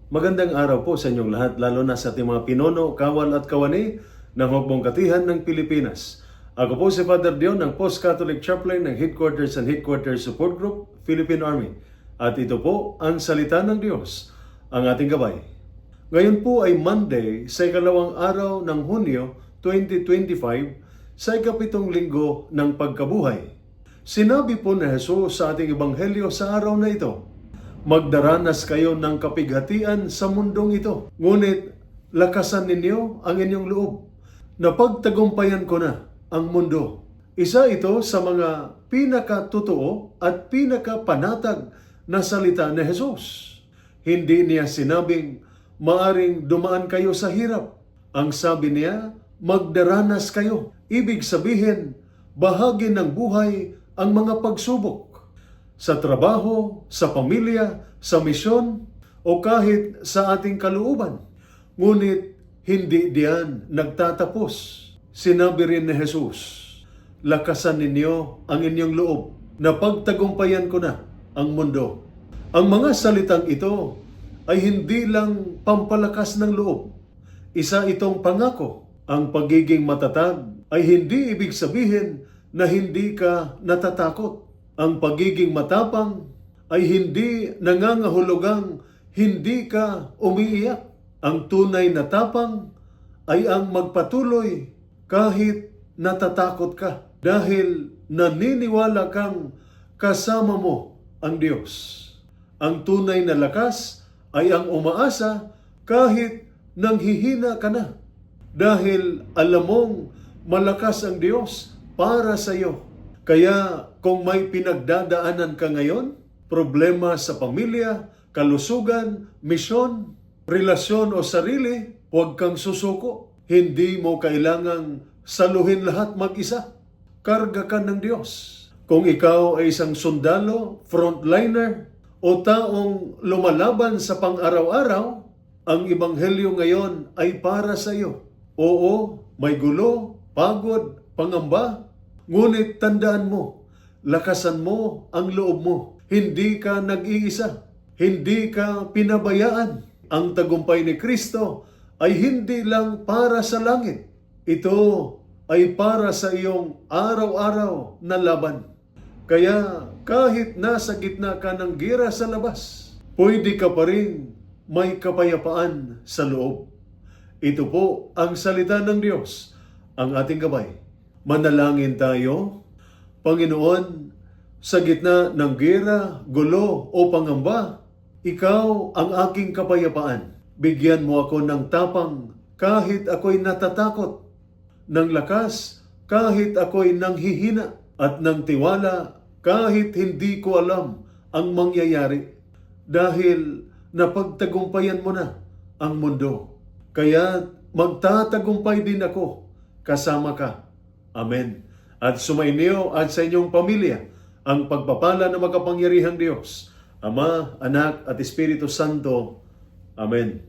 Magandang araw po sa inyong lahat, lalo na sa ating mga pinuno, kawal at kawani ng Hukbong Katihan ng Pilipinas. Ako po si Father Dion ng Post-Catholic Chaplain ng Headquarters and Headquarters Support Group, Philippine Army. At ito po ang Salita ng Diyos, ang ating gabay. Ngayon po ay Monday sa ikalawang araw ng Hunyo 2025 sa ikapitong linggo ng pagkabuhay. Sinabi po ni Jesus sa ating ebanghelyo sa araw na ito, magdaranas kayo ng kapighatian sa mundong ito. Ngunit lakasan ninyo ang inyong loob. Napagtagumpayan ko na ang mundo. Isa ito sa mga pinakatotoo at pinakapanatag na salita ni Jesus. Hindi niya sinabing maaring dumaan kayo sa hirap. Ang sabi niya, magdaranas kayo. Ibig sabihin, bahagi ng buhay ang mga pagsubok. Sa trabaho, sa pamilya, sa misyon, o kahit sa ating kalooban. Ngunit hindi diyan nagtatapos. Sinabi rin ni Jesus, lakasan ninyo ang inyong loob, na pagtagumpayan ko na ang mundo. Ang mga salitang ito ay hindi lang pampalakas ng loob. Isa itong pangako. Ang pagiging matatag ay hindi ibig sabihin na hindi ka natatakot. Ang pagiging matapang ay hindi nangangahulugang hindi ka umiiyak. Ang tunay na tapang ay ang magpatuloy kahit natatakot ka dahil naniniwala kang kasama mo ang Diyos. Ang tunay na lakas ay ang umaasa kahit nanghihina ka na dahil alam mong malakas ang Diyos para sa iyo. Kaya kung may pinagdadaanan ka ngayon, problema sa pamilya, kalusugan, misyon, relasyon o sarili, huwag kang susuko. Hindi mo kailangang saluhin lahat mag-isa. Karga ka ng Diyos. Kung ikaw ay isang sundalo, frontliner, o taong lumalaban sa pang-araw-araw, ang ebanghelyo ngayon ay para sa iyo. Oo, may gulo, pagod, pangamba, ngunit tandaan mo, lakasan mo ang loob mo. Hindi ka nag-iisa. Hindi ka pinabayaan. Ang tagumpay ni Kristo ay hindi lang para sa langit. Ito ay para sa iyong araw-araw na laban. Kaya kahit nasa gitna ka ng gera sa labas, pwede ka pa rin may kapayapaan sa loob. Ito po ang salita ng Diyos, ang ating gabay. Manalangin tayo. Panginoon, sa gitna ng gera, gulo o pangamba, ikaw ang aking kapayapaan. Bigyan mo ako ng tapang kahit ako'y natatakot, ng lakas kahit ako'y nanghihina, at ng tiwala kahit hindi ko alam ang mangyayari. Dahil napagtagumpayan mo na ang mundo. Kaya magtatagumpay din ako kasama ka. Amen. At sumainyo at sa inyong pamilya ang pagpapala ng makapangyarihang Diyos, Ama, Anak at Espiritu Santo. Amen.